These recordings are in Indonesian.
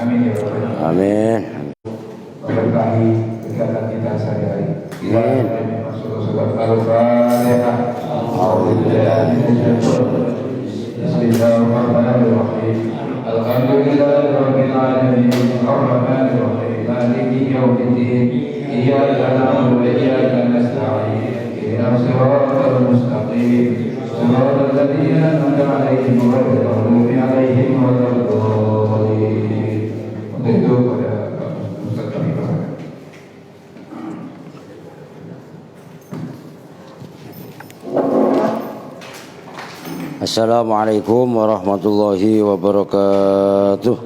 Amin ya rabbal alamin. Amin. Memberkahi kegiatan kita sehari-hari. Amin. Bismillahirrahmanirrahim. Alhamdulillahirabbil alamin. Arrahmanir rahim. Maliki yaumiddin. Iyyaka na'budu wa iyyaka nasta'in. Ihdinas siratal mustaqim. Siratal ladzina an'amta 'alaihim ghairil maghdubi 'alaihim waladdallin. Untuk itu pada Ustaz kami persilakan. Assalamualaikum warahmatullahi wabarakatuh.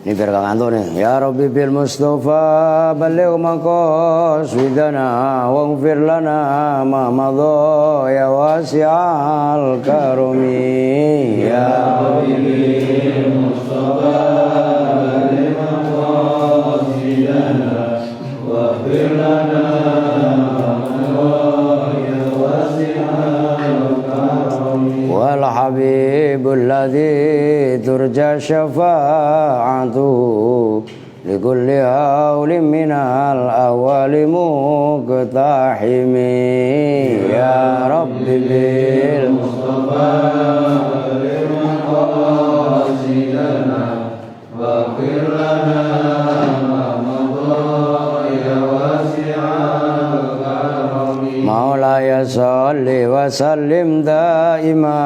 Ini biar gak ngantuk nih. Ya Rabbi bil Mustafa baligh maqasidana waghfir lana ma madha ya wasi'al karami. Ya Rabbi bil Mustafa baligh maqasidana waghfir lana والحبيب الذي ترجى شفاعته لكل هول من الأول مقتحم يا رب بالمصطفى مقاصدنا واغفر لنا ما مضى يا واسع الكرم مولاي صل وسلم دائما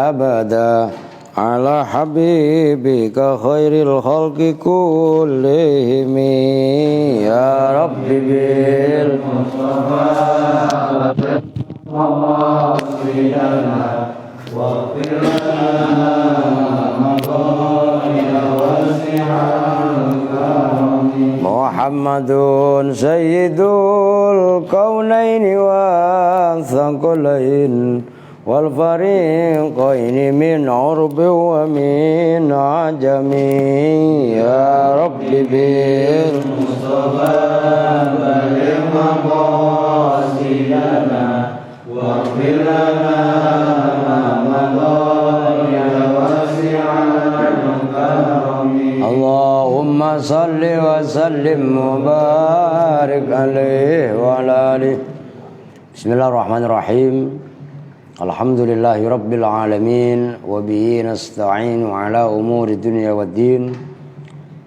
أبدا على حبيبك خير الخلق كلهم يا رب بالمصطفى مقاصدنا واغفر لنا مضايا واسع الكرم محمد سيد الكونين والثقلين والفريقين من عرب ومن عجم يا رب بالمصطفى بلغ مقاصدنا واغفر لنا ما مضى يا واسع الكرم اللهم صل وسلم وبارك عليه وعلى آله. Bismillahirrahmanirrahim. Alhamdulillahi rabbil alamin wa bihi nasta'inu ala umuri dunya waddin.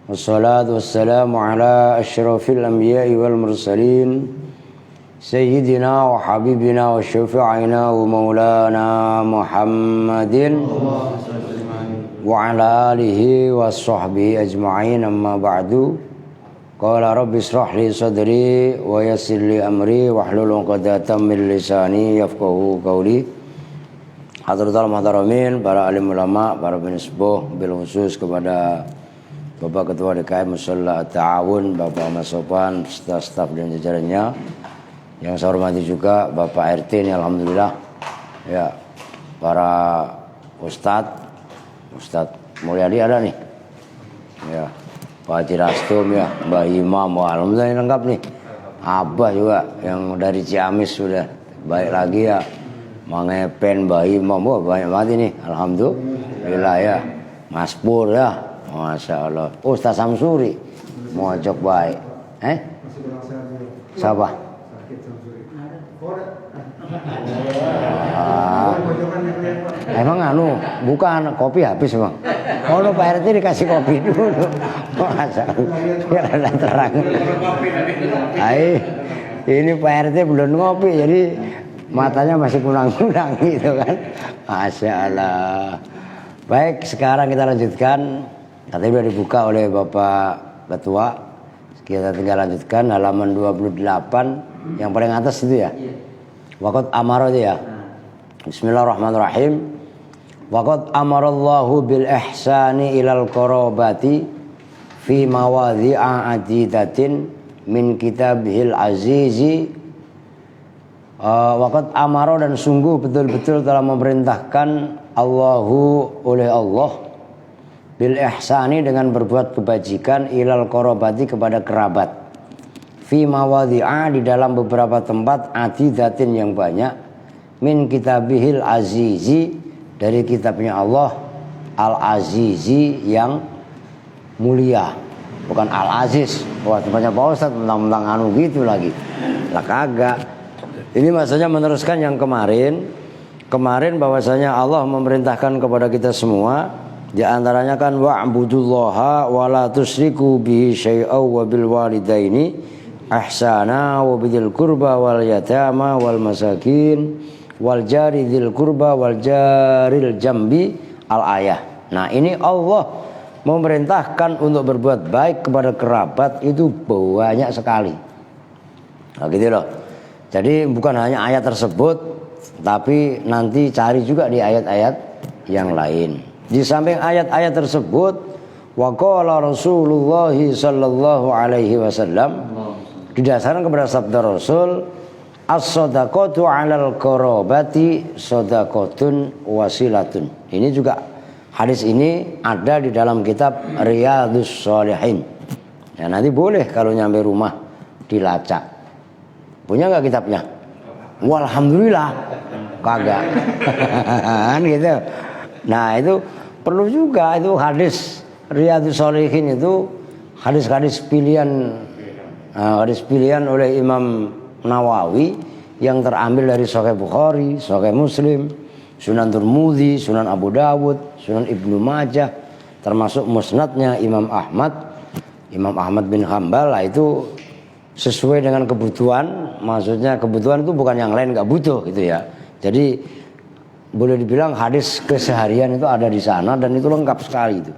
Wassalatu wassalamu ala asyrafil anbiya'i wal mursalin sayyidina wa habibina wa syafi'ina wa maulana Muhammadin wa ala alihi wa sahbihi ajma'in, amma ba'du. Qala rabbi israh li sadri wa yassir li amri wahlul 'uqdatam min lisani yafqahu qawli. Hadratul muhtaramin, para alim ulama, para penisbuh, bil khusus kepada Bapak Ketua DKM Musalla At-Ta'awun, Bapak Mas Sofan, staf dan jajarannya. Yang saya hormati juga Bapak RT ini, alhamdulillah. Ya, para Ustadz Mulyadi ada nih. Ya, Pak Haji Rastum ya, Mbak Imam, wah, alhamdulillah lengkap nih. Abah juga yang dari Ciamis sudah baik lagi ya. Mangepen, Mbak Imam, wah banyak banget ini, alhamdulillah ya. Mas Pur ya, masya Allah. Ustaz Samsuri, mojok baik. Siapa? Emang bukan kopi habis emang. Oh, Pak RT dikasih kopi dulu. Masa biar ada terang. Ini Pak RT belum ngopi, jadi matanya masih kunang-kunang gitu kan. Masya Allah. Baik, sekarang kita lanjutkan. Tadi sudah dibuka oleh Bapak Ketua. Kita tinggal lanjutkan halaman 28 yang paling atas itu ya. Waqad amara itu ya. Bismillahirrahmanirrahim. Waqad amarallahu bil ihsani ilal qarabati fi mawadhi'a adidatin min kitabihil azizi. Waqad amara, dan sungguh betul-betul telah memerintahkan Allahu oleh Allah bil ihsani, dengan berbuat kebajikan ilal qarabati kepada kerabat, fi mawadhi'a, di dalam beberapa tempat, adidatin yang banyak, min kitabihil azizi, dari kitabnya Allah, Al-Azizi yang mulia, bukan Al-Aziz. Wah, banyak Pak Ustadz tentang anu gitu lagi. Lah kagak. Ini maksudnya meneruskan yang kemarin bahwasanya Allah memerintahkan kepada kita semua, di antaranya kan wa'budullaha wa la tusyriku bihi syai'aw wa bil walidaini ihsana wa bidil qurba wal yatama wal masakin wal jari dzil qurba wal jaril jambi al ayah. Nah, ini Allah memerintahkan untuk berbuat baik kepada kerabat itu banyak sekali. Nah, gitu loh. Jadi bukan hanya ayat tersebut, tapi nanti cari juga di ayat-ayat yang lain. Di samping ayat-ayat tersebut, wa qala Rasulullah sallallahu alaihi wasallam, didasarkan kepada sabda Rasul, as-shadaqatu 'alal qarabati shadaqatun wasilatun. Ini juga hadis ini ada di dalam kitab Riyadhus Shalihin. Ya, nanti boleh kalau nyampe rumah dilacak. Punya nggak kitabnya? Walhamdulillah, kagak. Kan gitu. Nah, itu perlu juga, itu hadis Riyadhus Shalihin itu hadis-hadis pilihan oleh Imam Nawawi yang terambil dari Sahih Bukhari, Sahih Muslim, Sunan Tirmidzi, Sunan Abu Dawud, Sunan Ibnu Majah, termasuk musnadnya Imam Ahmad bin Hanbal. Lah itu sesuai dengan kebutuhan, maksudnya kebutuhan itu bukan yang lain nggak butuh gitu ya. Jadi boleh dibilang hadis keseharian itu ada di sana dan itu lengkap sekali itu.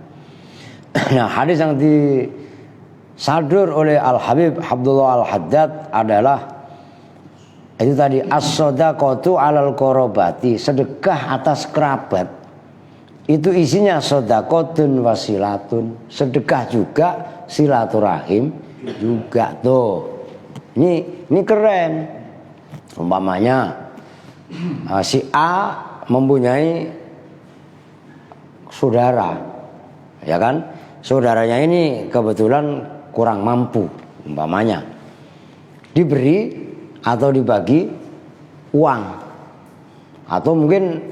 Nah, hadis yang disadur oleh Al-Habib Abdullah Al-Haddad adalah itu tadi as-shadaqatu 'alal qarabati, sedekah atas kerabat. Itu isinya shadaqatun wasilatun, sedekah juga, silaturahim juga tuh. Ini keren. Umpamanya si A mempunyai saudara, ya kan? Saudaranya ini kebetulan kurang mampu, umpamanya diberi atau dibagi uang, atau mungkin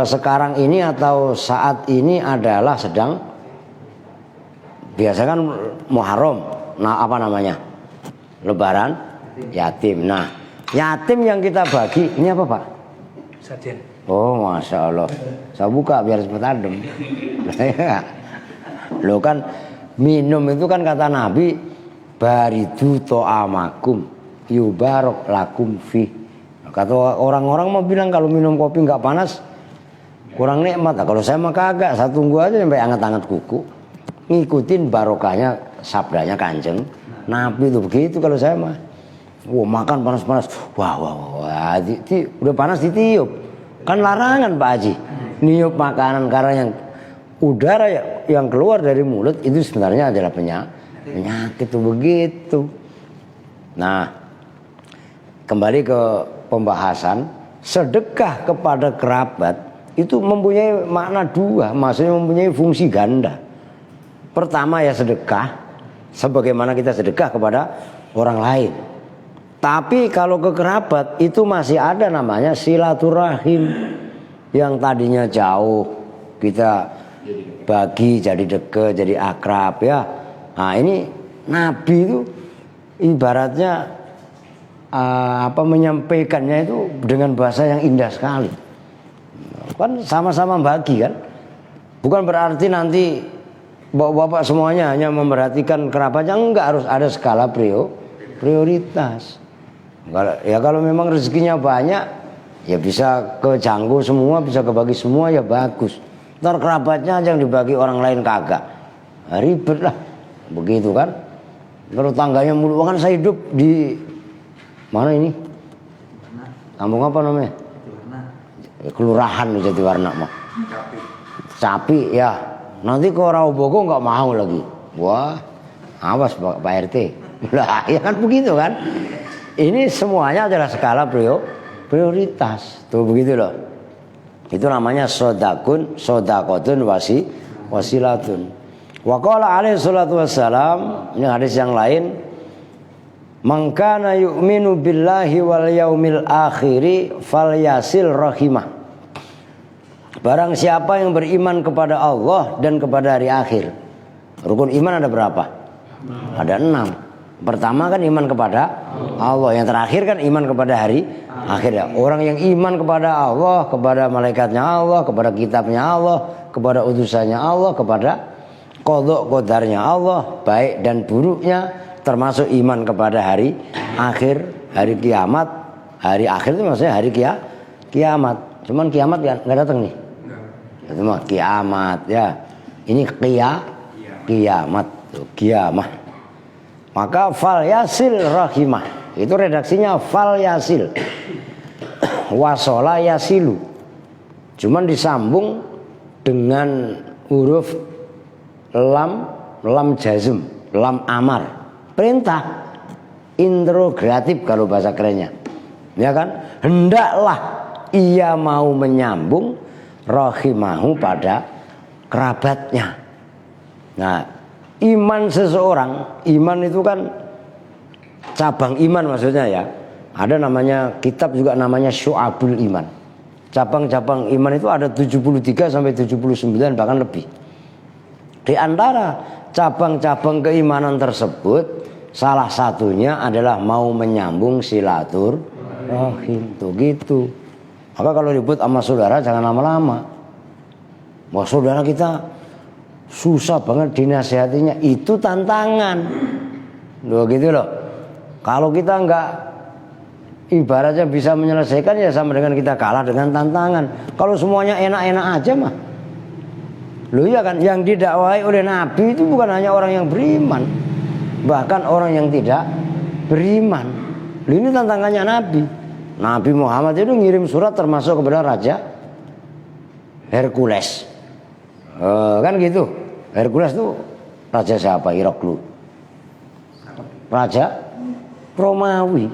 sekarang ini atau saat ini adalah sedang biasa kan Muharram, nah apa namanya, Lebaran yatim. Nah, yatim yang kita bagi ini apa Pak? Sajen. Oh, masya Allah. Saya buka biar cepet adem. Lo kan minum itu kan kata Nabi, baridu to'amakum yubarok lakum fi. Kata orang-orang mau bilang kalau minum kopi nggak panas kurang nikmat. Nah, kalau saya mah kagak, saya tunggu aja sampai anget-anget kuku, ngikutin barokahnya sabdanya Kanjeng Nabi itu begitu. Kalau saya mah, makan panas-panas, wah, udah panas ditiup, kan larangan Pak Haji niup makanan karena yang udara yang keluar dari mulut itu sebenarnya adalah penyakit itu begitu. Nah, kembali ke pembahasan, sedekah kepada kerabat itu mempunyai makna dua, maksudnya mempunyai fungsi ganda. Pertama ya sedekah, sebagaimana kita sedekah kepada orang lain. Tapi kalau ke kerabat itu masih ada namanya silaturahim, yang tadinya jauh kita bagi jadi dekat, jadi akrab ya. Nah, ini Nabi itu ibaratnya menyampaikannya itu dengan bahasa yang indah sekali. Kan sama-sama bagi kan. Bukan berarti nanti bapak-bapak semuanya hanya memperhatikan kerabatnya, enggak, harus ada skala prioritas. Kalau memang rezekinya banyak, ya bisa kejangkau semua, bisa kebagi semua, ya bagus. Ntar kerabatnya aja yang dibagi orang lain kagak, ribet lah, begitu kan. Kalau tangganya mulu, kan saya hidup di mana ini? Kampung apa namanya? Kelurahan Jatiwarna mah. Capi ya. Nanti ke Rawobogo nggak mau lagi. Wah, awas Pak RT. Lah, ya kan begitu kan. Ini semuanya adalah skala prioritas. Tuh begitu loh. Itu namanya sodakotun wasilatun. Wa qala alaihi salatu wassalam, ini hadis yang lain, man kana yu'minu billahi wal yaumil akhiri falyasil rahimah. Barang siapa yang beriman kepada Allah dan kepada hari akhir. Rukun iman ada berapa? Ada 6. Pertama kan iman kepada Allah. Yang terakhir kan iman kepada hari akhir ya. Orang yang iman kepada Allah, kepada malaikatnya Allah, kepada kitabnya Allah, kepada utusannya Allah, kepada qadha qadarnya Allah, baik dan buruknya, termasuk iman kepada hari akhir, hari kiamat. Hari akhir itu maksudnya hari kiamat. Cuman kiamat ya nggak datang nih. Itu mah kiamat ya. Ini kiamat, kiamah. Maka fal yasil rahimah. Itu redaksinya fal yasil. Wasola yasilu. Cuman disambung dengan huruf lam jazm, lam amar. Perintah. Interrogatif kalau bahasa kerennya. Ya kan? Hendaklah ia mau menyambung rahimahu pada kerabatnya. Nah, iman seseorang, iman itu kan cabang iman maksudnya ya. Ada namanya kitab juga namanya Syu'abul Iman. Cabang-cabang iman itu ada 73 sampai 79 bahkan lebih. Di antara cabang-cabang keimanan tersebut salah satunya adalah mau menyambung silaturahim. Tuh gitu. Maka kalau ribut sama saudara jangan lama-lama. Wah, saudara kita susah banget dinasihatinya, itu tantangan. Loh gitu loh. Kalau kita enggak ibaratnya bisa menyelesaikan ya sama dengan kita kalah dengan tantangan. Kalau semuanya enak-enak aja mah. Loh ya kan, yang didakwai oleh Nabi itu bukan hanya orang yang beriman, bahkan orang yang tidak beriman. Loh, ini tantangannya Nabi. Nabi Muhammad itu ngirim surat termasuk kepada Raja Hercules. Kan gitu. Hercules itu raja siapa? Heraklius. Raja Romawi.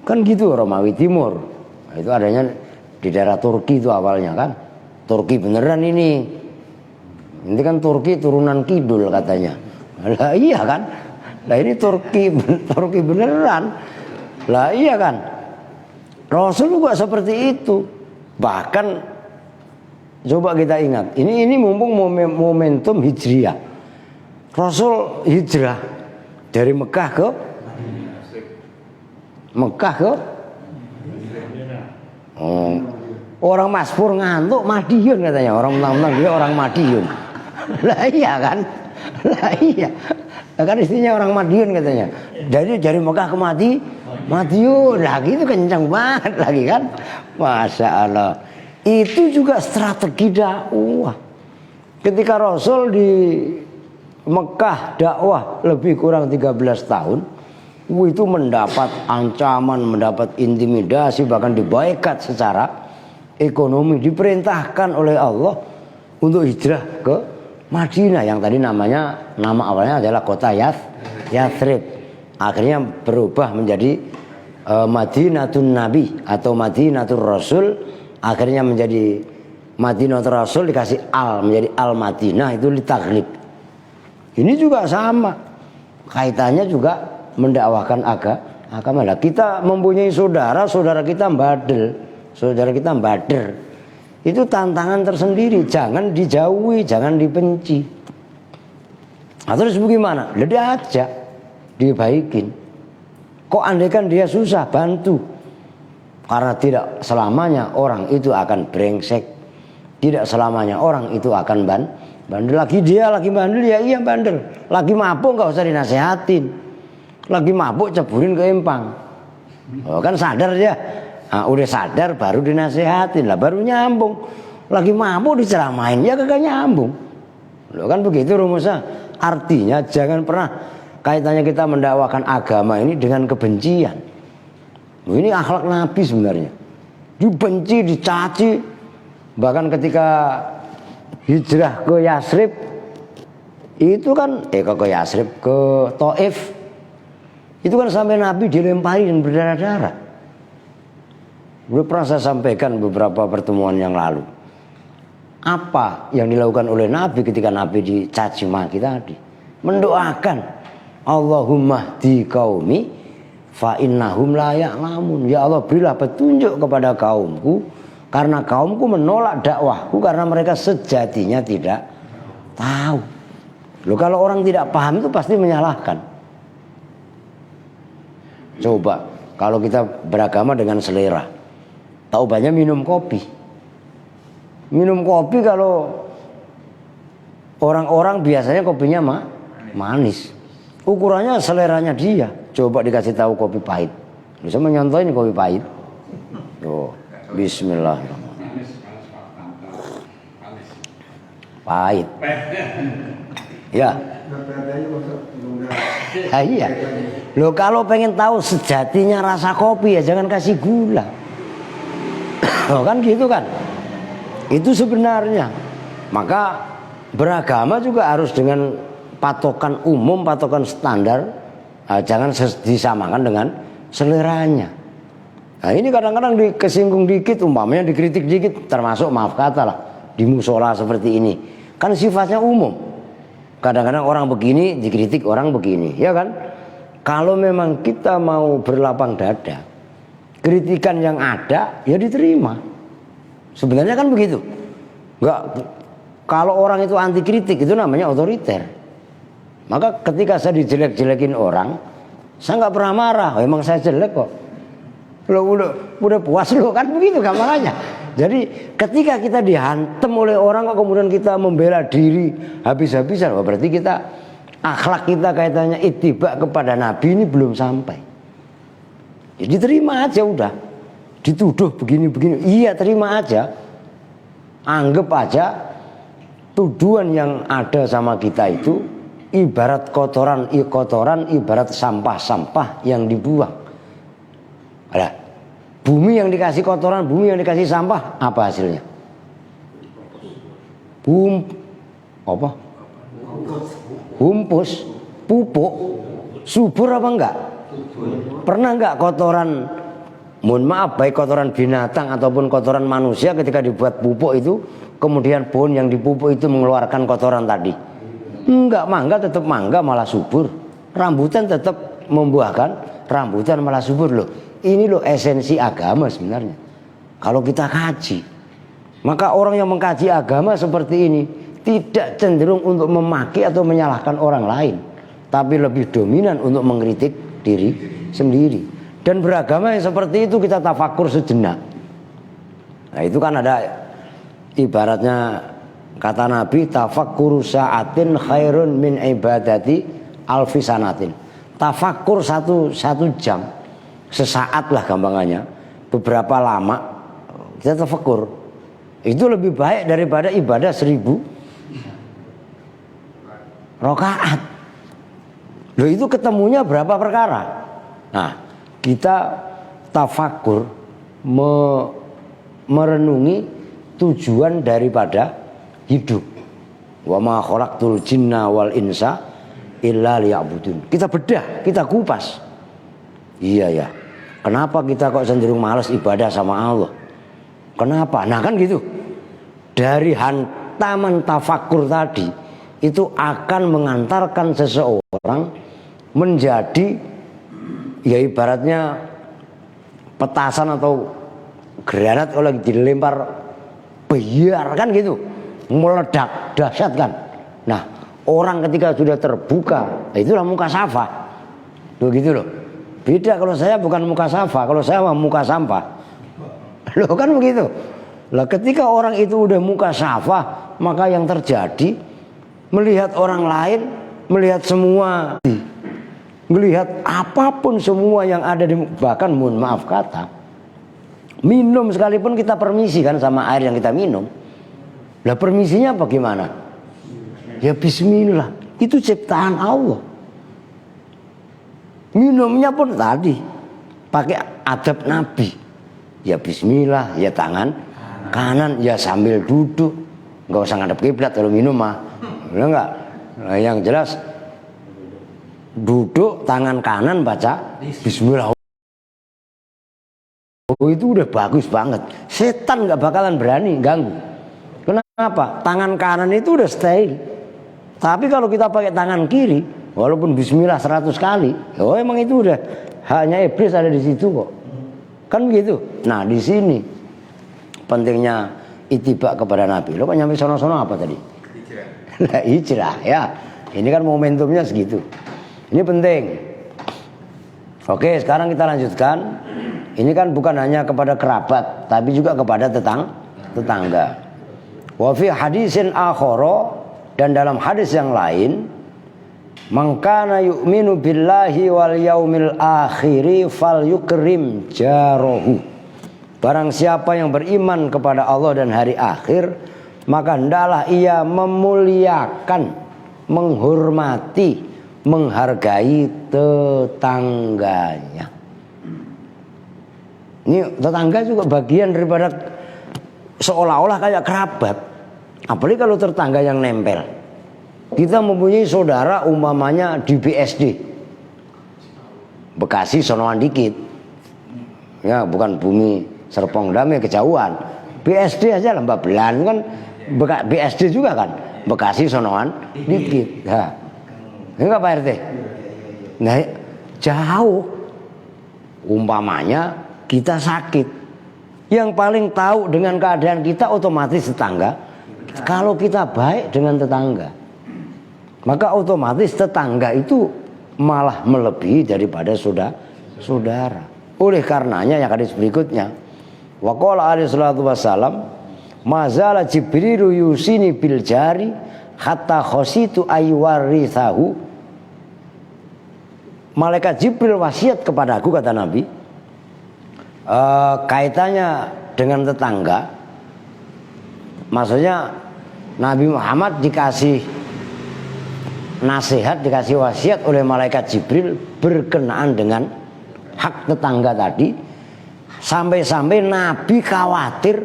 Kan gitu, Romawi Timur. Nah, itu adanya di daerah Turki itu awalnya kan. Turki beneran ini. Ini kan Turki turunan kidul katanya. Lah iya kan? Lah ini Turki beneran. Lah iya kan? Rasul juga seperti itu. Bahkan coba kita ingat, ini mumpung momentum hijriah. Rasul hijrah dari Mekah ke orang Maspur ngantuk Madiun katanya. Orang mentang-mentang dia orang Madiun. Lah iya kan? Lah iya. Lah kan istrinya orang Madiun katanya. Dari Mekah ke Madiun lagi itu kencang banget lagi kan. Masya Allah. Itu juga strategi dakwah. Ketika Rasul di Mekah dakwah lebih kurang 13 tahun, itu mendapat ancaman, mendapat intimidasi, bahkan dibaikat secara ekonomi. Diperintahkan oleh Allah untuk hijrah ke Madinah yang tadi nama awalnya adalah kota Yathrib. Akhirnya berubah menjadi Madinatun Nabi atau Madinatul Rasul. Akhirnya menjadi Madinatul Rasul, dikasih menjadi Al-Madinah, itu ditaglib. Ini juga sama. Kaitannya juga mendakwahkan agama. Kita mempunyai saudara kita Badr. Itu tantangan tersendiri, jangan dijauhi, jangan dibenci. Nah, terus bagaimana? Diajak, dibaikin. Kok andaikan dia susah, bantu. Karena tidak selamanya orang itu akan brengsek. Tidak selamanya orang itu akan bandel. Lagi bandel, ya iya bandel. Lagi mabuk gak usah dinasehatin. Lagi mabuk ceburin ke empang. Kan sadar dia. Nah, udah sadar baru dinasehatin lah, baru nyambung. Lagi mabuk diceramain, ya kagak nyambung. Loh kan begitu rumusnya. Artinya jangan pernah kaitannya kita mendakwakan agama ini dengan kebencian. Ini akhlak Nabi sebenarnya. Dibenci, dicaci. Bahkan ketika hijrah ke Yathrib, itu kan ke Yathrib, ke Taif, itu kan sampai Nabi dilempari dan berdarah-darah. Belum pernah saya sampaikan beberapa pertemuan yang lalu. Apa yang dilakukan oleh Nabi ketika Nabi dicaci maki tadi? Mendoakan, Allahumma hdi qaumi fa innahum la ya'lamun. Ya Allah, berilah petunjuk kepada kaumku Karena kaumku menolak dakwahku karena mereka sejatinya tidak tahu. Loh, kalau orang tidak paham itu pasti menyalahkan. Coba kalau kita beragama dengan selera, tahu banyak minum kopi. Minum kopi kalau orang-orang biasanya kopinya manis. Ukurannya seleranya dia. Coba dikasih tahu kopi pahit. Bisa menyontoh ini kopi pahit. Oh, bismillahirrahmanirrahim. Pahit. Ya. Iya. Loh, kalau pengen tahu sejatinya rasa kopi ya jangan kasih gula. Oh, kan gitu kan. Itu sebenarnya. Maka beragama juga harus dengan patokan umum, patokan standar. Jangan disamakan dengan seleranya. Nah, ini kadang-kadang dikesinggung dikit, umpamanya dikritik dikit, termasuk maaf kata lah di musola seperti ini. Kan sifatnya umum. Kadang-kadang orang begini dikritik orang begini, ya kan? Kalau memang kita mau berlapang dada, kritikan yang ada ya diterima. Sebenarnya kan begitu. Enggak, kalau orang itu anti kritik itu namanya otoriter. Maka ketika saya dijelek-jelekin orang, saya nggak pernah marah. Oh, emang saya jelek kok. Udah puas lo kan begitu gampangannya. Jadi ketika kita dihantam oleh orang kok kemudian kita membela diri habis-habisan, berarti kita akhlak kita kaitannya ittiba kepada Nabi ini belum sampai. Jadi terima aja udah. Dituduh begini-begini, iya terima aja. Anggap aja tuduhan yang ada sama kita itu ibarat kotoran, ibarat sampah-sampah yang dibuang. Ada bumi yang dikasih kotoran, bumi yang dikasih sampah, apa hasilnya? Humpus, pupuk, subur apa enggak? Pernah enggak kotoran, mohon maaf, baik kotoran binatang ataupun kotoran manusia ketika dibuat pupuk itu, kemudian pohon yang dipupuk itu mengeluarkan kotoran tadi? Enggak, mangga tetap mangga malah subur. Rambutan tetap membuahkan rambutan malah subur loh. Ini loh esensi agama sebenarnya. Kalau kita kaji, maka orang yang mengkaji agama seperti ini tidak cenderung untuk memaki atau menyalahkan orang lain, tapi lebih dominan untuk mengkritik diri sendiri. Dan beragama yang seperti itu kita tafakur sejenak. Nah, itu kan ada ibaratnya kata Nabi, tafakkuru sa'atin khairun min ibadati alfi sanatin. Tafakur satu jam, sesaat lah gampangannya, beberapa lama kita tafakur, itu lebih baik daripada ibadah 1000 rakaat. Loh, itu ketemunya berapa perkara. Nah, kita tafakur merenungi tujuan daripada hidup. Wa ma khalaqtul jinna wal insa illa liya'budun. Kita bedah, kita kupas. Iya ya. Kenapa kita kok cenderung malas ibadah sama Allah? Kenapa? Nah kan gitu. Dari hantaman tafakur tadi itu akan mengantarkan seseorang menjadi ya ibaratnya petasan atau granat kalau dilempar biar kan gitu. Meledak, dahsyat kan. Nah, orang ketika sudah terbuka, itulah mukasafah. Begitu loh. Beda kalau saya bukan mukasafah, kalau saya mah muka sampah. Loh kan begitu. Lah ketika orang itu udah mukasafah, maka yang terjadi melihat orang lain, melihat semua, melihat apapun semua yang ada di, bahkan mohon maaf kata, minum sekalipun kita permisi kan sama air yang kita minum. Lah permisinya apa gimana? Ya bismillah. Itu ciptaan Allah. Minumnya pun tadi pakai adab Nabi. Ya bismillah, ya tangan kanan, ya sambil duduk. Enggak usah ngadep kiblat kalau minum mah. Benar enggak? Nah, yang jelas duduk tangan kanan baca bismillah. Oh, itu udah bagus banget. Setan enggak bakalan berani ganggu. Kenapa? Tangan kanan itu udah stay. Tapi kalau kita pakai tangan kiri, walaupun bismillah 100 kali, oh emang itu udah hanya iblis ada di situ kok. Kan begitu. Nah, di sini pentingnya ittiba kepada Nabi. Lo kok nyampe sono-sono apa tadi? Hijrah. Hijrah ya. Ini kan momentumnya segitu. Ini penting. Oke, sekarang kita lanjutkan. Ini kan bukan hanya kepada kerabat, tapi juga kepada tetangga. Wa fi hadisin akhara, dan dalam hadis yang lain, man kana yu'minu billahi wal yaumil akhiri falyukrim jarahu. Barang siapa yang beriman kepada Allah dan hari akhir, maka hendaklah ia memuliakan, menghormati, menghargai tetangganya. Ini tetangga juga bagian daripada seolah-olah kayak kerabat. Apalagi kalau tetangga yang nempel. Kita mempunyai saudara umpamanya di BSD, Bekasi sonoan dikit. Ya, bukan Bumi Serpong Damai kejauhan. BSD aja Lembah Belan kan BSD juga kan. Bekasi sonoan dikit. Nah, enggak Pak RT? Nah, jauh. Umpamanya kita sakit, yang paling tahu dengan keadaan kita otomatis tetangga. Kalau kita baik dengan tetangga, maka otomatis tetangga itu malah melebihi daripada saudara. Oleh karenanya yang hadis berikutnya, wa qala alaihi salatu wassalam, mazala Jibrilu yusini bil jari hatta khositu aywarithahu. Malaikat Jibril wasiat kepadaku, kata Nabi, kaitannya dengan tetangga. Maksudnya Nabi Muhammad dikasih nasihat, dikasih wasiat oleh malaikat Jibril berkenaan dengan hak tetangga tadi. Sampai-sampai Nabi khawatir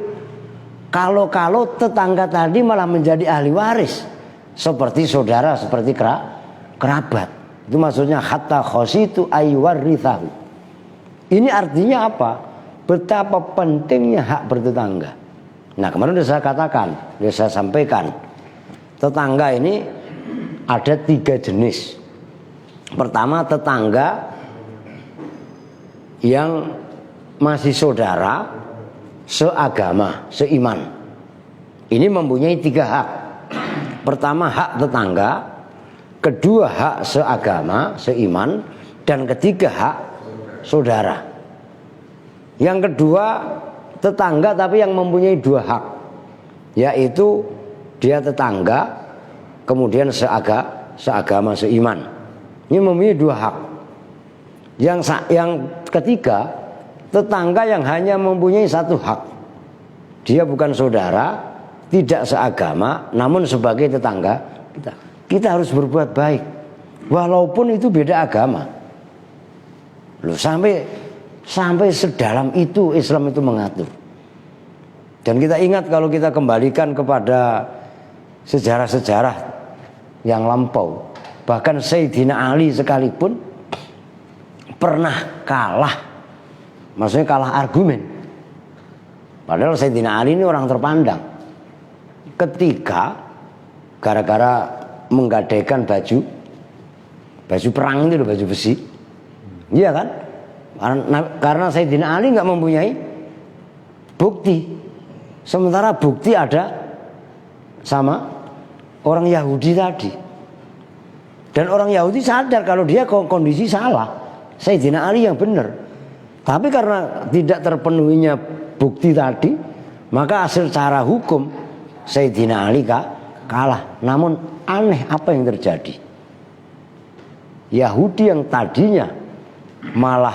kalau tetangga tadi malah menjadi ahli waris, seperti saudara, seperti kerabat. Itu maksudnya hatta khositu aywarithahu. Ini artinya apa? Betapa pentingnya hak bertetangga. Nah, kemarin sudah saya katakan, sudah saya sampaikan, tetangga ini ada 3 jenis. Pertama, tetangga yang masih saudara, seagama, seiman. Ini mempunyai 3 hak. Pertama, hak tetangga. Kedua, hak seagama, seiman. Dan ketiga, hak saudara. Yang kedua, tetangga tapi yang mempunyai 2 hak, yaitu dia tetangga, kemudian seagama, seiman. Ini mempunyai 2 hak. Yang ketiga, tetangga yang hanya mempunyai 1 hak. Dia bukan saudara, tidak seagama, namun sebagai tetangga kita harus berbuat baik, walaupun itu beda agama. Loh, sampai sedalam itu Islam itu mengatur. Dan kita ingat, kalau kita kembalikan kepada sejarah-sejarah yang lampau, bahkan Sayyidina Ali sekalipun pernah kalah, maksudnya kalah argumen. Padahal Sayyidina Ali ini orang terpandang, ketika gara-gara menggadaikan baju perang itu, baju besi. Iya kan? Karena Sayyidina Ali nggak mempunyai bukti, sementara bukti ada sama orang Yahudi tadi. Dan orang Yahudi sadar kalau dia kondisi salah, Sayyidina Ali yang benar. Tapi karena tidak terpenuhinya bukti tadi, maka secara hukum Sayyidina Ali kalah. Namun aneh apa yang terjadi? Yahudi yang tadinya malah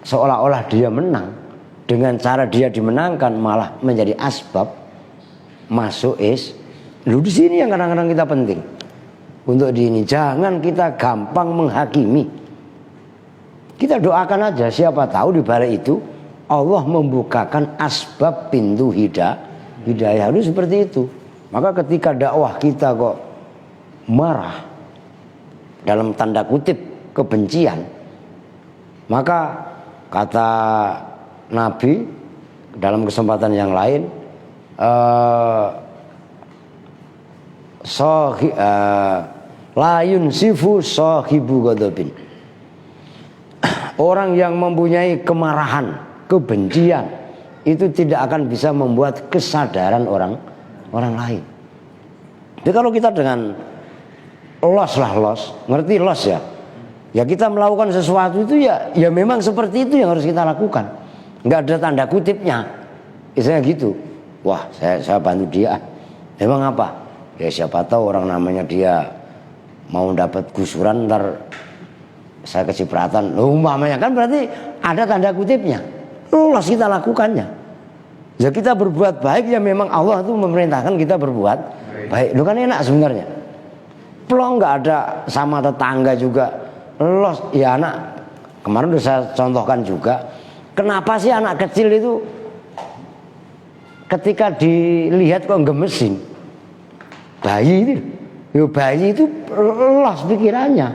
seolah-olah dia menang, dengan cara dia dimenangkan malah menjadi asbab masuk Lu di sini yang kadang-kadang kita penting untuk di ini, jangan kita gampang menghakimi. Kita doakan aja, siapa tahu di balik itu Allah membukakan asbab pintu hidayah. Lu seperti itu. Maka ketika dakwah kita kok marah, dalam tanda kutip kebencian, maka kata Nabi dalam kesempatan yang lain, la yunsifu sahibu ghadabin. Orang yang mempunyai kemarahan, kebencian, itu tidak akan bisa membuat kesadaran orang lain. Jadi kalau kita dengan los, ngerti los ya? Ya kita melakukan sesuatu itu ya memang seperti itu yang harus kita lakukan. Nggak ada tanda kutipnya. Misalnya gitu. Wah, saya bantu dia. Emang apa? Ya siapa tahu orang namanya dia mau dapat gusuran, ntar saya kecipratan. Loh, umpamanya kan berarti ada tanda kutipnya. Los kita lakukannya. Ya kita berbuat baik ya memang Allah itu memerintahkan kita berbuat baik. Lu kan enak sebenarnya. Plong nggak ada sama tetangga juga. Los ya anak. Kemarin udah saya contohkan juga. Kenapa sih anak kecil itu ketika dilihat kok gemesin? Bayi itu los pikirannya.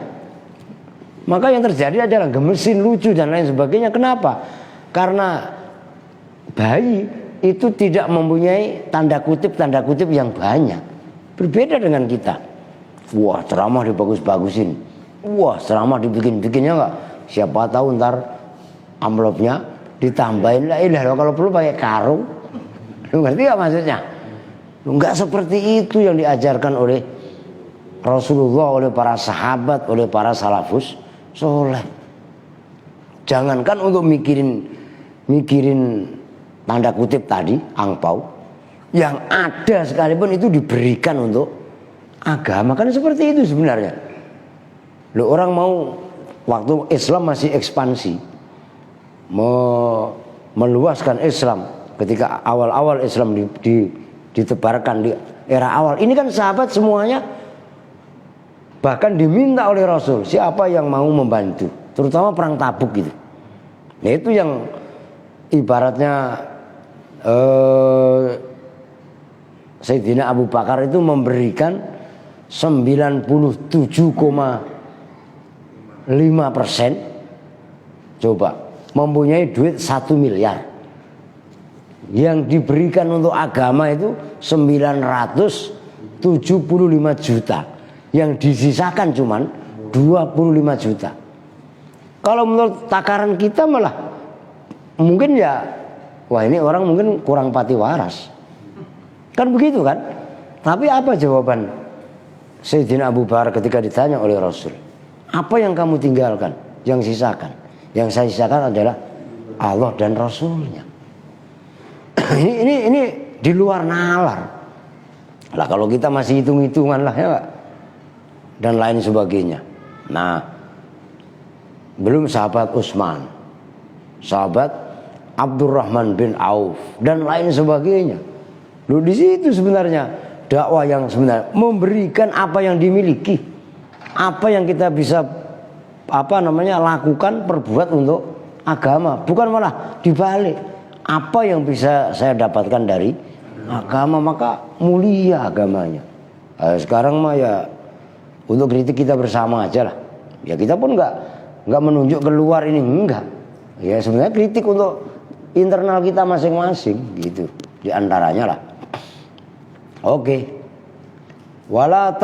Maka yang terjadi adalah gemesin, lucu dan lain sebagainya. Kenapa? Karena bayi itu tidak mempunyai tanda kutip yang banyak. Berbeda dengan kita. Wah, ceramah dibagus-bagusin. Wah, ceramah dibikin-bikinnya enggak. Siapa tahu ntar amplopnya ditambahin lah. Kalau perlu pakai karung. Lu ngerti gak maksudnya? Enggak seperti itu yang diajarkan oleh Rasulullah, oleh para sahabat, oleh para salafus soleh. Jangankan untuk mikirin tanda kutip tadi, angpau, yang ada sekalipun itu diberikan untuk agama. Kan seperti itu sebenarnya. Loh, orang mau waktu Islam masih ekspansi, meluaskan Islam, ketika awal-awal Islam ditebarkan di era awal. Ini kan sahabat semuanya bahkan diminta oleh Rasul siapa yang mau membantu, terutama perang Tabuk gitu. Nah itu yang ibaratnya Sayyidina Abu Bakar itu memberikan 97,5%, coba mempunyai duit 1 miliar. Yang diberikan untuk agama itu 975 juta. Yang disisakan cuman 25 juta. Kalau menurut takaran kita malah mungkin ya, wah ini orang mungkin kurang pati waras. Kan begitu kan? Tapi apa jawaban Sayyidina Abu Bakar ketika ditanya oleh Rasul? Apa yang kamu tinggalkan? Yang sisakan? Yang saya sisakan adalah Allah dan Rasulnya. ini di luar nalar. Lah kalau kita masih hitung-hitungan lah ya Pak, dan lain sebagainya. Nah, belum sahabat Utsman, sahabat Abdurrahman bin Auf dan lain sebagainya. Loh, di situ sebenarnya dakwah yang sebenarnya memberikan apa yang dimiliki, apa yang kita bisa lakukan, perbuat untuk agama, bukan malah dibalik. Apa yang bisa saya dapatkan dari agama, maka mulia agamanya. Sekarang mah ya untuk kritik kita bersama aja lah. Ya kita pun nggak menunjuk keluar ini, enggak. Ya sebenarnya kritik untuk internal kita masing-masing gitu. Di antaranya lah. Oke. Wala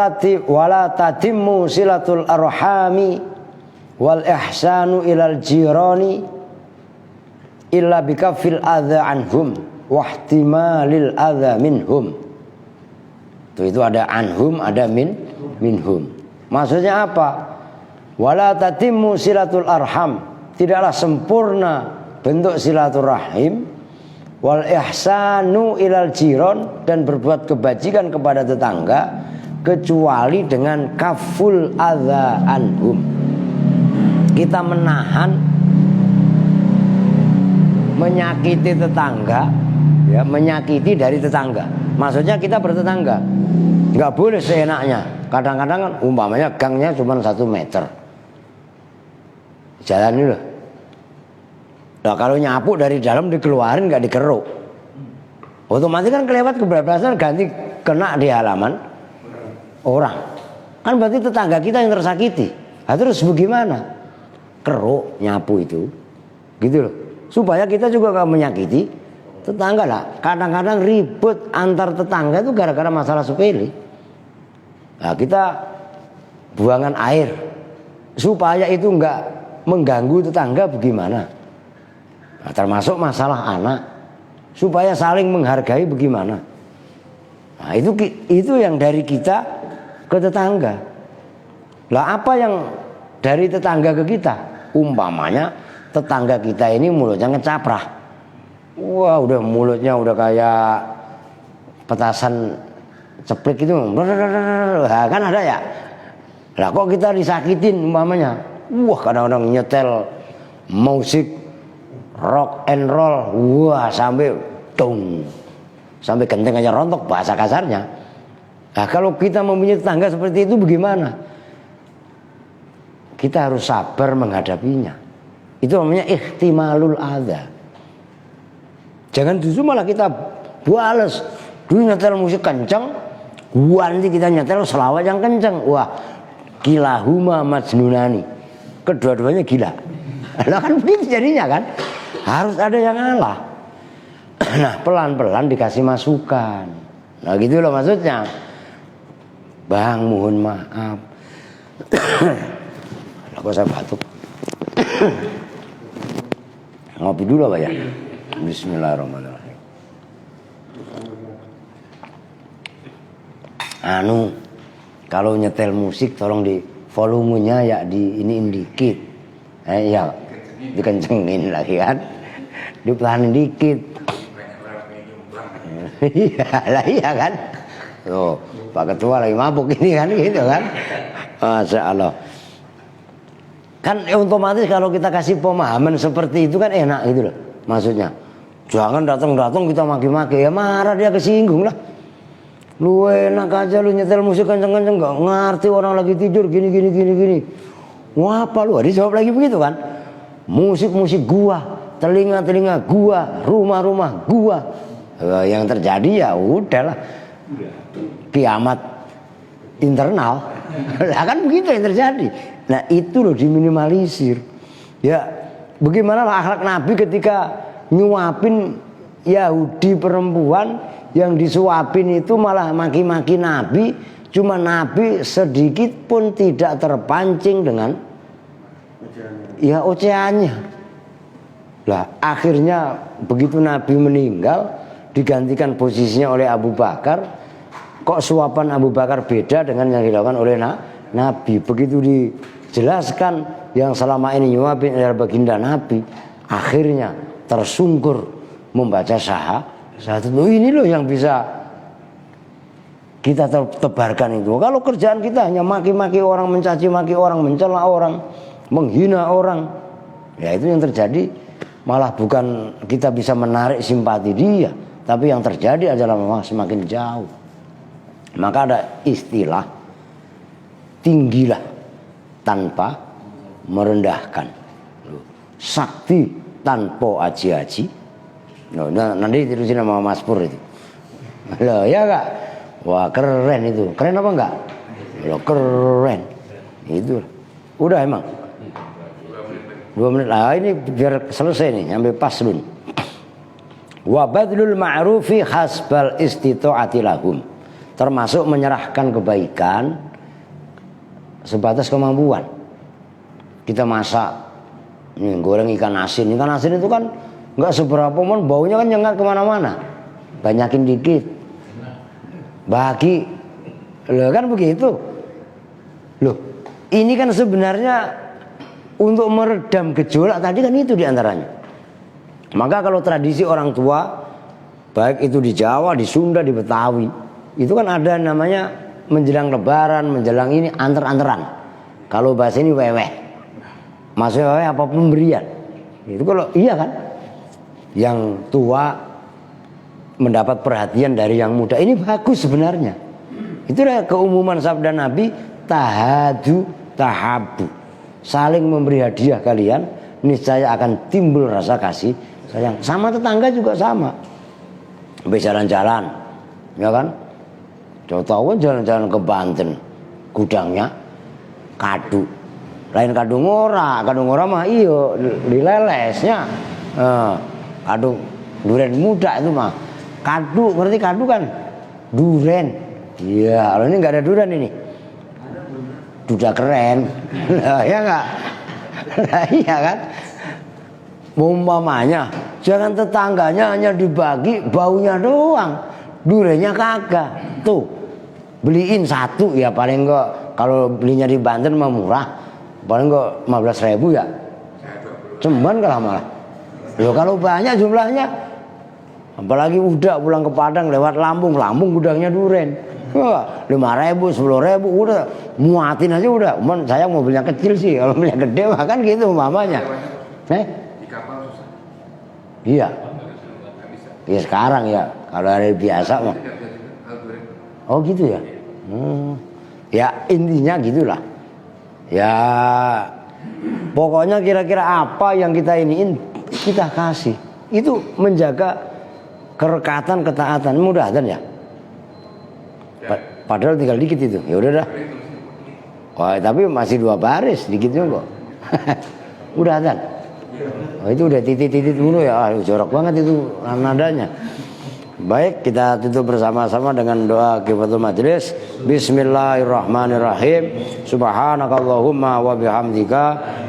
tatimmu silatul arhami wal ihsanu ilal jirani illa bikafil adza anhum wa ihtimalil adza minhum. Itu ada anhum, ada minhum. Maksudnya apa? Wala tatimmu silatul arham, tidaklah sempurna bentuk silaturahim, wal ihsanu ilal jiron, dan berbuat kebajikan kepada tetangga, kecuali dengan kaful adza anhum. Kita menahan menyakiti tetangga, ya, menyakiti dari tetangga. Maksudnya kita bertetangga, nggak boleh seenaknya. Kadang-kadang kan umpamanya gangnya cuma 1 meter, jalan ini loh. Nah kalau nyapu dari dalam dikeluarin nggak dikeruk, otomatis kan kelewat kebablasan, ganti kena di halaman orang. Kan berarti tetangga kita yang tersakiti. Nah, terus bagaimana? Keruk nyapu itu, gitu loh. Supaya kita juga gak menyakiti tetangga lah. Kadang-kadang ribut antar tetangga itu gara-gara masalah sepele. Nah kita buangan air supaya itu gak mengganggu tetangga bagaimana? Nah, termasuk masalah anak. supaya saling menghargai bagaimana? Nah, itu yang dari kita ke tetangga. Lah apa yang dari tetangga ke kita? Umpamanya tetangga kita ini mulutnya ngecaprah. Wah, udah mulutnya udah kayak petasan ceplek itu. Nah, kan ada ya. Lah kok kita disakitin umpamanya. Wah, kadang-kadang nyetel musik rock and roll. Wah, sampai dong. Sampai genteng aja rontok bahasa kasarnya. Nah, kalau kita mempunyai tetangga seperti itu bagaimana? Kita harus sabar menghadapinya. Itu namanya ihtimalul adza. Jangan justru malah kita bales. Dulu nyetel musik kencang, nanti kita nyetel selawat yang kencang. Wah, kilahuma majnunani. Kedua-duanya gila. Nah, kan begitu jadinya kan. Harus ada yang ngalah. Nah, pelan-pelan dikasih masukan. Nah, gitu loh maksudnya. Bang, mohon maaf. Kok saya batuk. Ngopi dulu apa ya? Bismillahirrahmanirrahim. Kalau nyetel musik tolong di volumenya ya di iniin dikit. Ya, dikencengin lagi kan. Dipelanin dikit. Iya kan. Tuh, Pak Ketua lagi mabuk ini kan gitu kan. Masya Allah. Kan otomatis kalau kita kasih pemahaman seperti itu kan enak gitu loh. Maksudnya jangan datang-datang kita maki-maki, ya marah dia kesinggung lah. Lu enak aja lu nyetel musik kenceng-kenceng gak ngerti orang lagi tidur gini. Wah apa lu? Dijawab lagi begitu kan. Musik gua, telinga gua, rumah gua. Yang terjadi ya udahlah kiamat internal. Lah kan begitu yang terjadi. Nah itu loh diminimalisir. Ya bagaimana akhlak Nabi ketika nyuapin Yahudi perempuan, yang disuapin itu malah maki-maki Nabi. Cuma Nabi sedikit pun tidak terpancing dengan ya oceannya. Lah akhirnya begitu Nabi meninggal, digantikan posisinya oleh Abu Bakar. Kok suapan Abu Bakar beda dengan yang dilakukan oleh Nabi. Begitu dijelaskan yang selama ini nyuapin adalah baginda Nabi, akhirnya tersungkur membaca syahadat. Ini loh yang bisa kita tebarkan itu. Kalau kerjaan kita hanya maki-maki orang, mencaci maki orang, mencela orang, menghina orang, ya itu yang terjadi malah bukan kita bisa menarik simpati dia, tapi yang terjadi adalah memang semakin jauh. Maka ada istilah tinggilah tanpa merendahkan, sakti tanpa aji-aji. Nah, nanti terusin sama Mas Pur itu. Loh ya kak, wah keren itu. Keren apa enggak? Loh keren. Itu udah emang 2 menit lah, ini biar selesai nih sampai paslun. Wa badlul ma'rufi hasbal istita'ati lahum, termasuk menyerahkan kebaikan sebatas kemampuan. Kita masak ini goreng ikan asin itu kan nggak seberapa pun, baunya kan nyengat kemana-mana. Banyakin dikit, bagi loh kan begitu. Loh ini kan sebenarnya untuk meredam gejolak tadi kan itu diantaranya. Maka kalau tradisi orang tua, baik itu di Jawa, di Sunda, di Betawi, itu kan ada namanya menjelang Lebaran, menjelang ini anter-anteran. Kalau bahasa ini weweh, maksudnya weweh apa pemberian. Itu kalau iya kan, yang tua mendapat perhatian dari yang muda, ini bagus sebenarnya. Itulah keumuman sabda Nabi, tahadu tahabu, saling memberi hadiah kalian, niscaya akan timbul rasa kasih sayang. Sama tetangga juga sama. Sampai jalan-jalan, ya kan? Tahu jalan-jalan ke Banten, gudangnya kadu. Lain kadu ngora mah iyo dilelesnya. Kadu duren muda itu mah. Kadu, ngerti kadu kan? Duren. Iya, kalau ini nggak ada duren ini. Duda keren. Lah ya enggak? Lah iya kan? Umpamanya Jangan tetangganya hanya dibagi baunya doang, durenya kagak. Tuh, beliin satu ya paling enggak, kalau belinya di Banten mah murah, paling enggak 15.000 ya. Cuman kalah malah. Loh kalau banyak jumlahnya, apalagi udah pulang ke Padang lewat Lampung gudangnya duren. Wah, 5.000, 10.000 udah muatin aja udah. Cuman saya mobilnya kecil sih, kalau mobilnya gede mah kan gitu mamanya. Di kapal susah. Iya. Iya sekarang ya, kalau hari biasa mah. Oh gitu ya. Ya intinya gitulah. Ya pokoknya kira-kira apa yang kita iniin kita kasih. Itu menjaga kerekatan, ketaatan, mudah-mudahan ya. Padahal tinggal dikit itu. Ya udah dah. Wah, tapi masih 2 baris dikit juga. Mudah-mudahan. Oh, itu udah titit-titit dulu ya. Jorok banget itu nadanya. Baik, kita tutup bersama-sama dengan doa kifatul majlis. Bismillahirrahmanirrahim. Subhanakallahumma wa bihamdika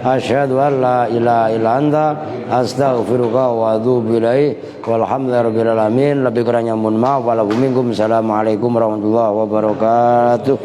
asyhadu an la ilaha illa anta astaghfiruka wa atubu ilaik. Walhamdulillahirabbil alamin. Lebih kurangnya mohon maaf. Assalamualaikum warahmatullahi wabarakatuh.